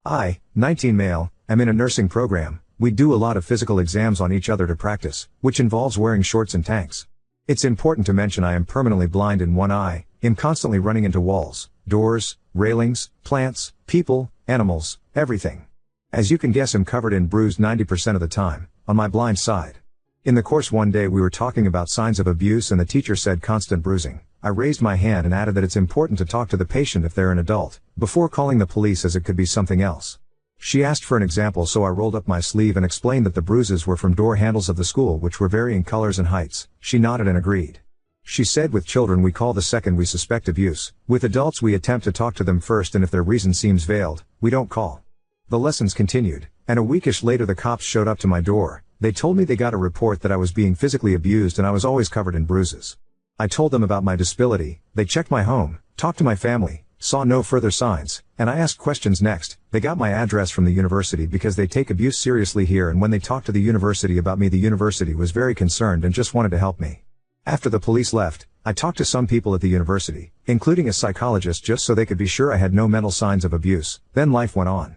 I, 19 male, am in a nursing program. We do a lot of physical exams on each other to practice, which involves wearing shorts and tanks. It's important to mention I am permanently blind in one eye, am constantly running into walls, doors, railings, plants, people, animals, everything. As you can guess, I'm covered in bruise 90% of the time, on my blind side. In the course one day we were talking about signs of abuse and the teacher said constant bruising. I raised my hand and added that it's important to talk to the patient if they're an adult, before calling the police, as it could be something else. She asked for an example, so I rolled up my sleeve and explained that the bruises were from door handles of the school, which were varying colors and heights. She nodded and agreed. She said, with children we call the second we suspect abuse. With adults we attempt to talk to them first, and if their reason seems veiled, we don't call. The lessons continued, and a weekish later the cops showed up to my door. They told me they got a report that I was being physically abused and I was always covered in bruises. I told them about my disability. They checked my home, talked to my family, saw no further signs, and I asked questions next. They got my address from the university because they take abuse seriously here, and when they talked to the university about me, the university was very concerned and just wanted to help me. After the police left, I talked to some people at the university, including a psychologist, just so they could be sure I had no mental signs of abuse. Then life went on.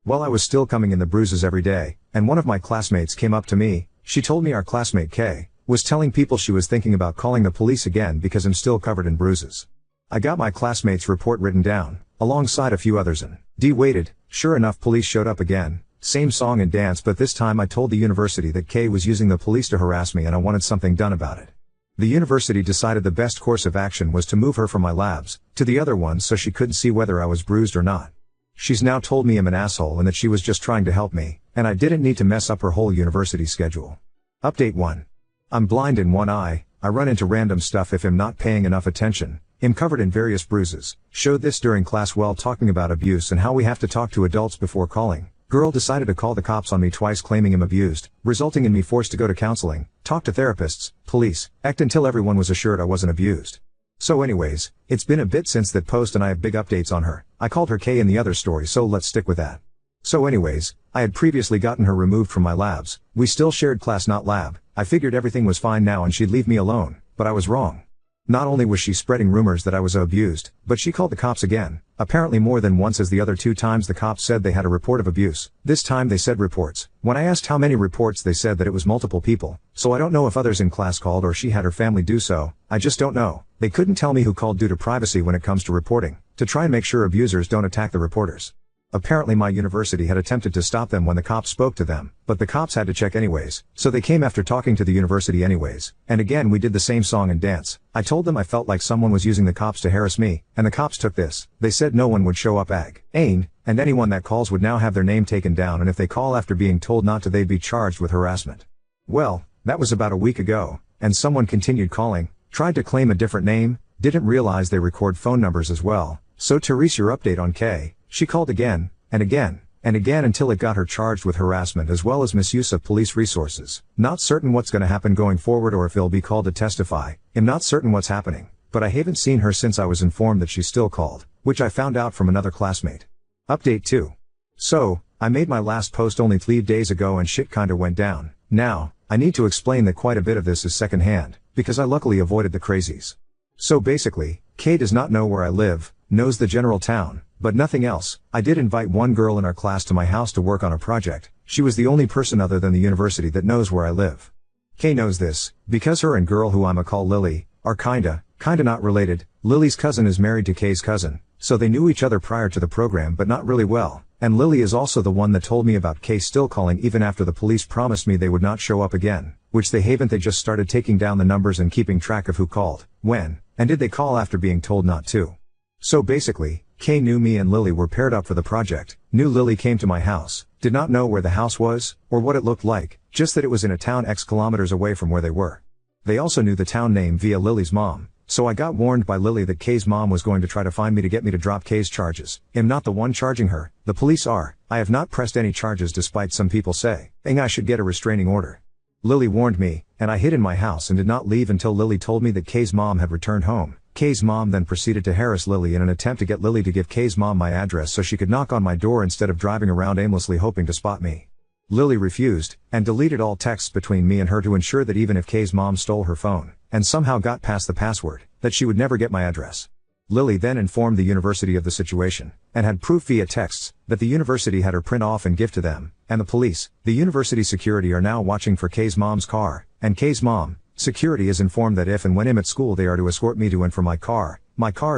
While I was still coming in the bruises every day, and one of my classmates came up to me, she told me our classmate Kay was telling people she was thinking about calling the police again because I'm still covered in bruises. I got my classmate's report written down, alongside a few others, and waited. Sure enough, police showed up again. Same song and dance, but this time I told the university that Kay was using the police to harass me and I wanted something done about it. The university decided the best course of action was to move her from my labs to the other ones so she couldn't see whether I was bruised or not. She's now told me I'm an asshole and that she was just trying to help me, and I didn't need to mess up her whole university schedule. Update 1. I'm blind in one eye. I run into random stuff if I'm not paying enough attention. I'm covered in various bruises. Showed this during class while talking about abuse and how we have to talk to adults before calling. Girl decided to call the cops on me twice, claiming I'm abused, resulting in me forced to go to counseling, talk to therapists, police, act until everyone was assured I wasn't abused. So anyways, it's been a bit since that post and I have big updates on her. I called her Kay in the other story, so let's stick with that. So anyways, I had previously gotten her removed from my labs. We still shared class, not lab. I figured everything was fine now and she'd leave me alone, but I was wrong. Not only was she spreading rumors that I was abused, but she called the cops again, apparently more than once, as the other 2 times the cops said they had a report of abuse. This time they said reports. When I asked how many reports, they said that it was multiple people, so I don't know if others in class called or she had her family do so. I just don't know. They couldn't tell me who called due to privacy when it comes to reporting, to try and make sure abusers don't attack the reporters. Apparently my university had attempted to stop them when the cops spoke to them, but the cops had to check anyways, so they came after talking to the university anyways, and again we did the same song and dance. I told them I felt like someone was using the cops to harass me, and the cops took this. They said no one would show up and anyone that calls would now have their name taken down, and if they call after being told not to, they'd be charged with harassment. Well, that was about a week ago, and someone continued calling, tried to claim a different name, didn't realize they record phone numbers as well. So Therese, your update on Kay. She called again, and again, and again until it got her charged with harassment as well as misuse of police resources. Not certain what's gonna happen going forward or if he'll be called to testify. I'm not certain what's happening, but I haven't seen her since I was informed that she's still called, which I found out from another classmate. Update 2. So, I made my last post only 3 days ago and shit kinda went down. Now, I need to explain that quite a bit of this is secondhand, because I luckily avoided the crazies. So basically, Kay does not know where I live, knows the general town, but nothing else. I did invite one girl in our class to my house to work on a project. She was the only person other than the university that knows where I live. Kay knows this, because her and girl who I'ma call Lily, are kinda not related. Lily's cousin is married to Kay's cousin, so they knew each other prior to the program but not really well, and Lily is also the one that told me about Kay still calling even after the police promised me they would not show up again, which they haven't. They just started taking down the numbers and keeping track of who called, when, and did they call after being told not to. So basically, Kay knew me and Lily were paired up for the project, knew Lily came to my house, did not know where the house was, or what it looked like, just that it was in a town X kilometers away from where they were. They also knew the town name via Lily's mom, so I got warned by Lily that Kay's mom was going to try to find me to get me to drop Kay's charges. I'm not the one charging her, the police are. I have not pressed any charges despite some people saying I should get a restraining order. Lily warned me, and I hid in my house and did not leave until Lily told me that Kay's mom had returned home. Kay's mom then proceeded to harass Lily in an attempt to get Lily to give Kay's mom my address so she could knock on my door instead of driving around aimlessly hoping to spot me. Lily refused, and deleted all texts between me and her to ensure that even if Kay's mom stole her phone, and somehow got past the password, that she would never get my address. Lily then informed the university of the situation, and had proof via texts, that the university had her print off and give to them, and the police, the university security are now watching for Kay's mom's car, and Kay's mom, security is informed that if and when I'm at school they are to escort me to and from my car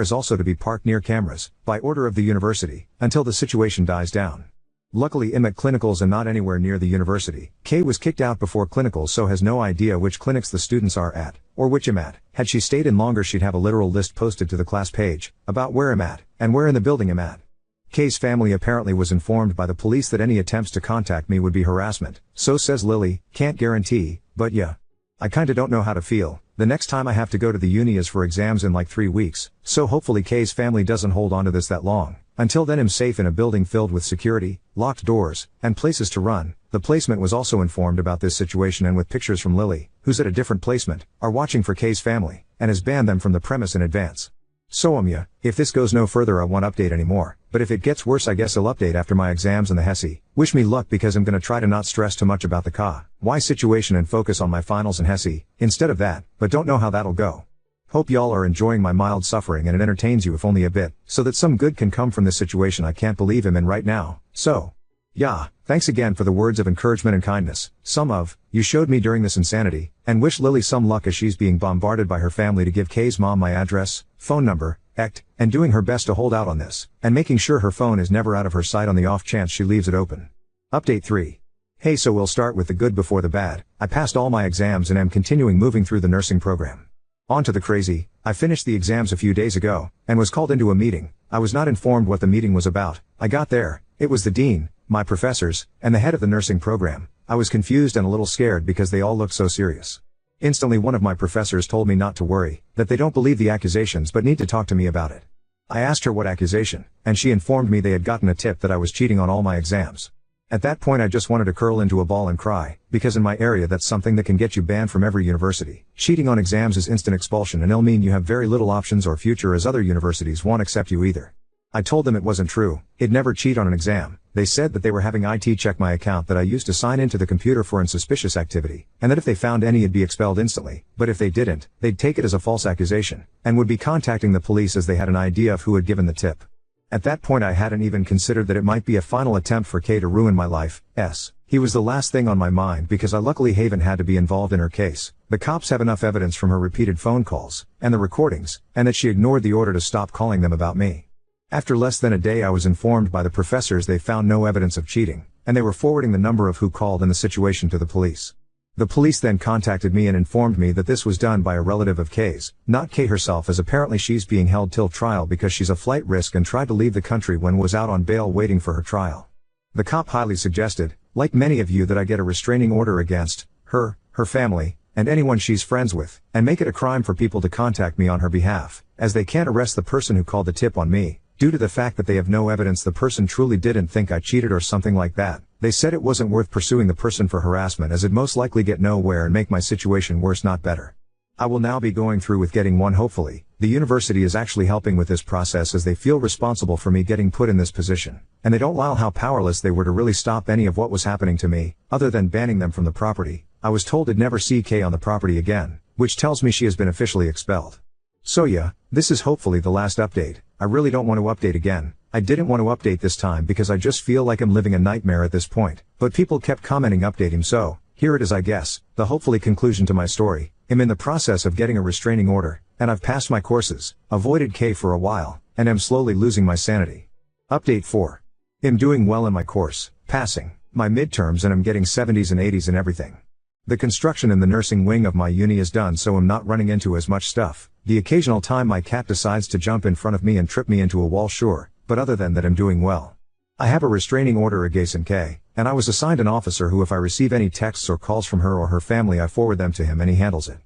is also to be parked near cameras, by order of the university, until the situation dies down. Luckily I'm at clinicals and not anywhere near the university. Kay was kicked out before clinicals so has no idea which clinics the students are at, or which I'm at. Had she stayed in longer she'd have a literal list posted to the class page, about where I'm at, and where in the building I'm at. Kay's family apparently was informed by the police that any attempts to contact me would be harassment, so says Lily, can't guarantee, but yeah. I kinda don't know how to feel. The next time I have to go to the uni is for exams in like 3 weeks, so hopefully Kay's family doesn't hold on to this that long. Until then I'm safe in a building filled with security, locked doors, and places to run. The placement was also informed about this situation and with pictures from Lily, who's at a different placement, are watching for Kay's family, and has banned them from the premise in advance. So yeah, if this goes no further I won't update anymore, but if it gets worse I guess I'll update after my exams and the HESI. Wish me luck because I'm gonna try to not stress too much about the why situation and focus on my finals and HESI, instead of that, but don't know how that'll go. Hope y'all are enjoying my mild suffering and it entertains you if only a bit, so that some good can come from this situation I can't believe I'm in right now. So, yeah, thanks again for the words of encouragement and kindness, some of you showed me during this insanity, and wish Lily some luck as she's being bombarded by her family to give Kay's mom my address, phone number, and doing her best to hold out on this, and making sure her phone is never out of her sight on the off chance she leaves it open. Update 3. Hey, so we'll start with the good before the bad. I passed all my exams and am continuing moving through the nursing program. On to the crazy. I finished the exams a few days ago, and was called into a meeting. I was not informed what the meeting was about. I got there, it was the dean, my professors, and the head of the nursing program. I was confused and a little scared because they all looked so serious. Instantly one of my professors told me not to worry, that they don't believe the accusations but need to talk to me about it. I asked her what accusation, and she informed me they had gotten a tip that I was cheating on all my exams. At that point I just wanted to curl into a ball and cry, because in my area that's something that can get you banned from every university. Cheating on exams is instant expulsion and it'll mean you have very little options or future as other universities won't accept you either. I told them it wasn't true, I'd never cheat on an exam. They said that they were having IT check my account that I used to sign into the computer for suspicious activity, and that if they found any it'd be expelled instantly, but if they didn't, they'd take it as a false accusation, and would be contacting the police as they had an idea of who had given the tip. At that point I hadn't even considered that it might be a final attempt for Kay to ruin my life. He was the last thing on my mind because I luckily haven't had to be involved in her case. The cops have enough evidence from her repeated phone calls, and the recordings, and that she ignored the order to stop calling them about me. After less than a day I was informed by the professors they found no evidence of cheating, and they were forwarding the number of who called and the situation to the police. The police then contacted me and informed me that this was done by a relative of Kay's, not Kay herself, as apparently she's being held till trial because she's a flight risk and tried to leave the country when was out on bail waiting for her trial. The cop highly suggested, like many of you, that I get a restraining order against her family, and anyone she's friends with, and make it a crime for people to contact me on her behalf, as they can't arrest the person who called the tip on me, due to the fact that they have no evidence the person truly didn't think I cheated or something like that. They said it wasn't worth pursuing the person for harassment as it'd most likely get nowhere and make my situation worse not better. I will now be going through with getting one hopefully. The university is actually helping with this process as they feel responsible for me getting put in this position, and they don't allow how powerless they were to really stop any of what was happening to me, other than banning them from the property. I was told I'd never see Kay on the property again, which tells me she has been officially expelled. So yeah, this is hopefully the last update. I really don't want to update again. I didn't want to update this time because I just feel like I'm living a nightmare at this point, but people kept commenting update him, so here it is I guess, the hopefully conclusion to my story. I'm in the process of getting a restraining order, and I've passed my courses, avoided Kay for a while, and am slowly losing my sanity. Update 4. I'm doing well in my course, passing my midterms and I'm getting 70s and 80s and everything. The construction in the nursing wing of my uni is done, so I'm not running into as much stuff. The occasional time my cat decides to jump in front of me and trip me into a wall, sure, but other than that I'm doing well. I have a restraining order against Kay, and I was assigned an officer who, if I receive any texts or calls from her or her family, I forward them to him and he handles it.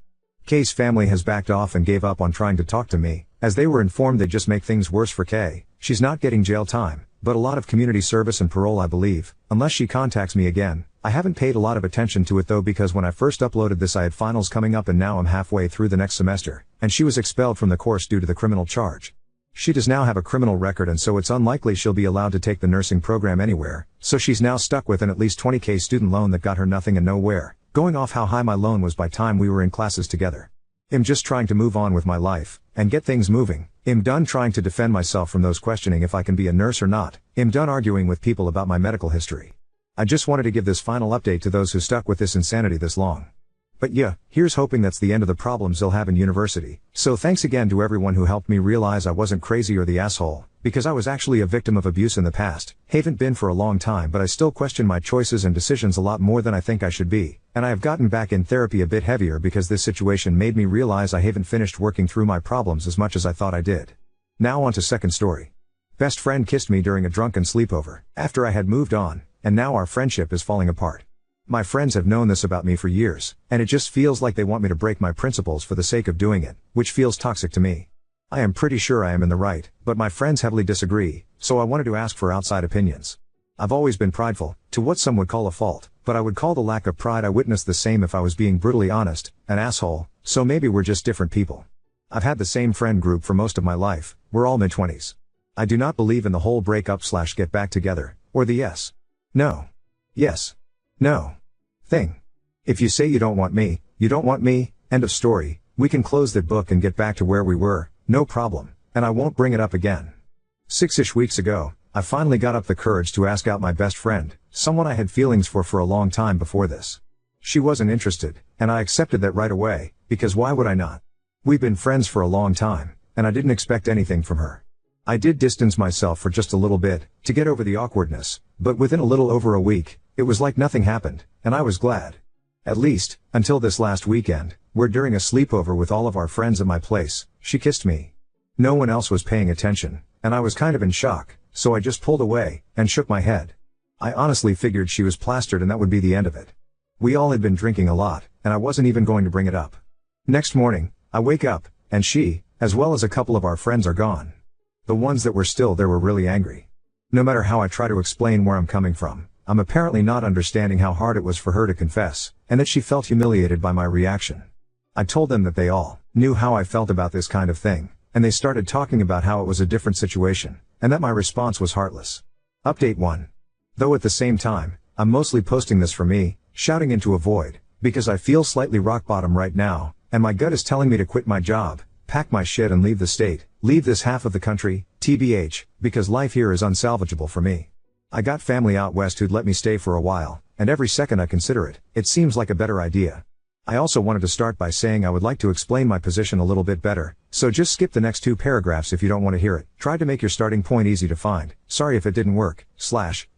Kay's family has backed off and gave up on trying to talk to me, as they were informed they'd just make things worse for Kay. She's not getting jail time, but a lot of community service and parole I believe, unless she contacts me again. I haven't paid a lot of attention to it though, because when I first uploaded this I had finals coming up and now I'm halfway through the next semester, and she was expelled from the course due to the criminal charge. She does now have a criminal record, and so it's unlikely she'll be allowed to take the nursing program anywhere, so she's now stuck with an at least $20,000 student loan that got her nothing and nowhere, going off how high my loan was by time we were in classes together. I'm just trying to move on with my life, and get things moving. I'm done trying to defend myself from those questioning if I can be a nurse or not. I'm done arguing with people about my medical history. I just wanted to give this final update to those who stuck with this insanity this long. But yeah, here's hoping that's the end of the problems they'll have in university. So thanks again to everyone who helped me realize I wasn't crazy or the asshole, because I was actually a victim of abuse in the past. Haven't been for a long time, but I still question my choices and decisions a lot more than I think I should be, and I have gotten back in therapy a bit heavier because this situation made me realize I haven't finished working through my problems as much as I thought I did. Now on to second story. Best friend kissed me during a drunken sleepover, after I had moved on, and now our friendship is falling apart. My friends have known this about me for years, and it just feels like they want me to break my principles for the sake of doing it, which feels toxic to me. I am pretty sure I am in the right, but my friends heavily disagree, so I wanted to ask for outside opinions. I've always been prideful, to what some would call a fault, but I would call the lack of pride I witnessed the same if I was being brutally honest, an asshole, so maybe we're just different people. I've had the same friend group for most of my life, we're all mid-20s. I do not believe in the whole break up / get back together, or the yes, no, yes, no thing. If you say you don't want me, you don't want me, end of story, we can close that book and get back to where we were, no problem, and I won't bring it up again. 6-ish weeks ago, I finally got up the courage to ask out my best friend, someone I had feelings for a long time before this. She wasn't interested, and I accepted that right away, because why would I not? We've been friends for a long time, and I didn't expect anything from her. I did distance myself for just a little bit, to get over the awkwardness, but within a little over a week, it was like nothing happened, and I was glad. At least, until this last weekend, where during a sleepover with all of our friends at my place, she kissed me. No one else was paying attention, and I was kind of in shock, so I just pulled away, and shook my head. I honestly figured she was plastered and that would be the end of it. We all had been drinking a lot, and I wasn't even going to bring it up. Next morning, I wake up, and she, as well as a couple of our friends are gone. The ones that were still there were really angry. No matter how I try to explain where I'm coming from, I'm apparently not understanding how hard it was for her to confess, and that she felt humiliated by my reaction. I told them that they all knew how I felt about this kind of thing, and they started talking about how it was a different situation, and that my response was heartless. Update 1. Though at the same time, I'm mostly posting this for me, shouting into a void, because I feel slightly rock bottom right now, and my gut is telling me to quit my job, pack my shit and leave the state, leave this half of the country, TBH, because life here is unsalvageable for me. I got family out west who'd let me stay for a while, and every second I consider it, it seems like a better idea. I also wanted to start by saying I would like to explain my position a little bit better, so just skip the next 2 paragraphs if you don't want to hear it. Tried to make your starting point easy to find, sorry if it didn't work,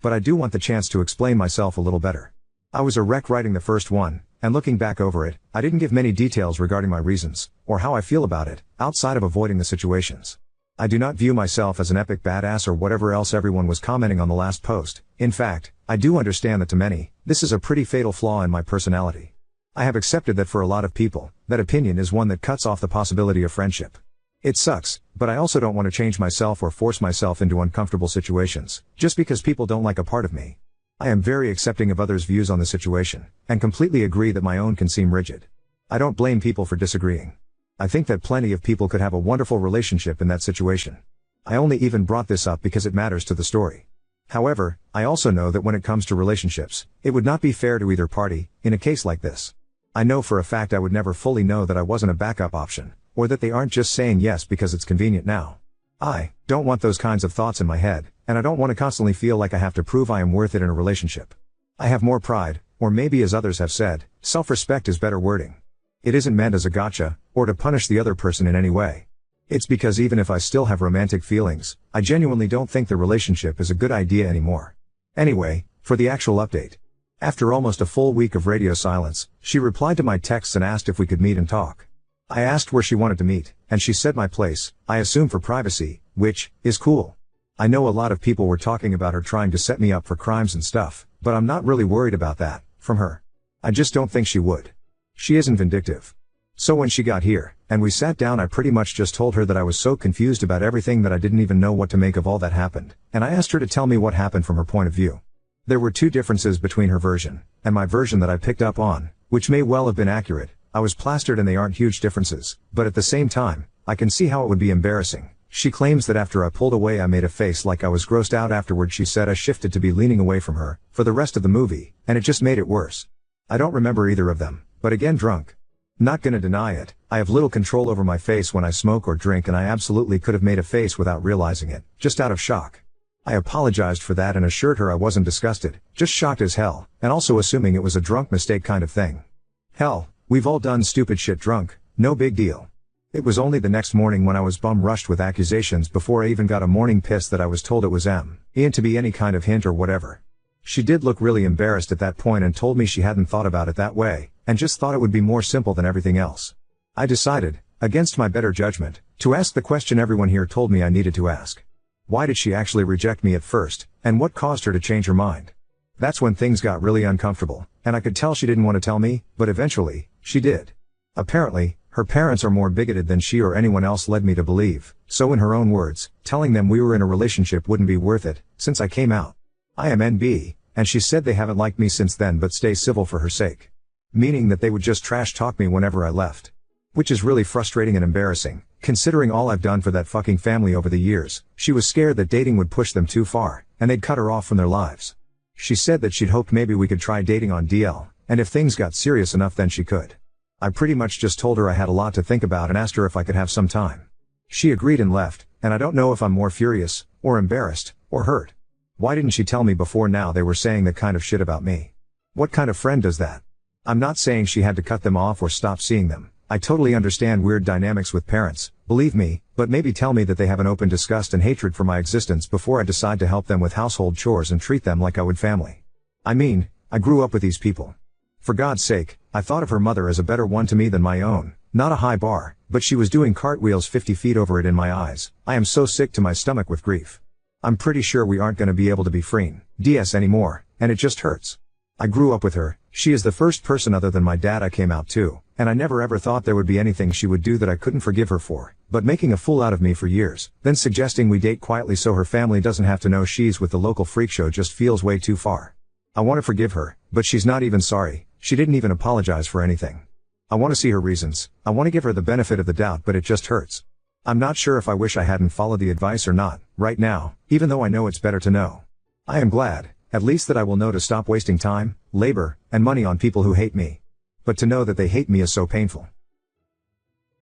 but I do want the chance to explain myself a little better. I was a wreck writing the first one, and looking back over it, I didn't give many details regarding my reasons, or how I feel about it, outside of avoiding the situations. I do not view myself as an epic badass or whatever else everyone was commenting on the last post. In fact, I do understand that to many, this is a pretty fatal flaw in my personality. I have accepted that for a lot of people, that opinion is one that cuts off the possibility of friendship. It sucks, but I also don't want to change myself or force myself into uncomfortable situations, just because people don't like a part of me. I am very accepting of others' views on the situation, and completely agree that my own can seem rigid. I don't blame people for disagreeing. I think that plenty of people could have a wonderful relationship in that situation. I only even brought this up because it matters to the story. However, I also know that when it comes to relationships, it would not be fair to either party, in a case like this. I know for a fact I would never fully know that I wasn't a backup option, or that they aren't just saying yes because it's convenient now. I don't want those kinds of thoughts in my head, and I don't want to constantly feel like I have to prove I am worth it in a relationship. I have more pride, or maybe as others have said, self-respect is better wording. It isn't meant as a gotcha, or to punish the other person in any way. It's because even if I still have romantic feelings, I genuinely don't think the relationship is a good idea anymore. Anyway, for the actual update. After almost a full week of radio silence, she replied to my texts and asked if we could meet and talk. I asked where she wanted to meet, and she said my place, I assume for privacy, which is cool. I know a lot of people were talking about her trying to set me up for crimes and stuff, but I'm not really worried about that, from her. I just don't think she would. She isn't vindictive. So when she got here, and we sat down, I pretty much just told her that I was so confused about everything that I didn't even know what to make of all that happened, and I asked her to tell me what happened from her point of view. There were 2 differences between her version, and my version that I picked up on, which may well have been accurate. I was plastered and they aren't huge differences, but at the same time, I can see how it would be embarrassing. She claims that after I pulled away I made a face like I was grossed out. Afterward she said I shifted to be leaning away from her, for the rest of the movie, and it just made it worse. I don't remember either of them, but again drunk. Not gonna deny it, I have little control over my face when I smoke or drink, and I absolutely could have made a face without realizing it, just out of shock. I apologized for that and assured her I wasn't disgusted, just shocked as hell, and also assuming it was a drunk mistake kind of thing. Hell, we've all done stupid shit drunk, no big deal. It was only the next morning when I was bum-rushed with accusations before I even got a morning piss that I was told it was Ian to be any kind of hint or whatever. She did look really embarrassed at that point and told me she hadn't thought about it that way, and just thought it would be more simple than everything else. I decided, against my better judgment, to ask the question everyone here told me I needed to ask. Why did she actually reject me at first, and what caused her to change her mind? That's when things got really uncomfortable, and I could tell she didn't want to tell me, but eventually, she did. Apparently, her parents are more bigoted than she or anyone else led me to believe, so in her own words, telling them we were in a relationship wouldn't be worth it, since I came out. I am NB, and she said they haven't liked me since then but stay civil for her sake. Meaning that they would just trash talk me whenever I left. Which is really frustrating and embarrassing, considering all I've done for that fucking family over the years. She was scared that dating would push them too far, and they'd cut her off from their lives. She said that she'd hoped maybe we could try dating on DL, and if things got serious enough then she could. I pretty much just told her I had a lot to think about and asked her if I could have some time. She agreed and left, and I don't know if I'm more furious, or embarrassed, or hurt. Why didn't she tell me before now they were saying that kind of shit about me? What kind of friend does that? I'm not saying she had to cut them off or stop seeing them. I totally understand weird dynamics with parents, believe me, but maybe tell me that they have an open disgust and hatred for my existence before I decide to help them with household chores and treat them like I would family. I mean, I grew up with these people. For God's sake, I thought of her mother as a better one to me than my own, not a high bar, but she was doing cartwheels 50 feet over it in my eyes. I am so sick to my stomach with grief. I'm pretty sure we aren't gonna be able to be friends anymore, and it just hurts. I grew up with her, she is the first person other than my dad I came out to, and I never ever thought there would be anything she would do that I couldn't forgive her for, but making a fool out of me for years, then suggesting we date quietly so her family doesn't have to know she's with the local freak show just feels way too far. I want to forgive her, but she's not even sorry, she didn't even apologize for anything. I want to see her reasons, I want to give her the benefit of the doubt, but it just hurts. I'm not sure if I wish I hadn't followed the advice or not, right now, even though I know it's better to know. I am glad, at least that I will know to stop wasting time, labor, and money on people who hate me. But to know that they hate me is so painful.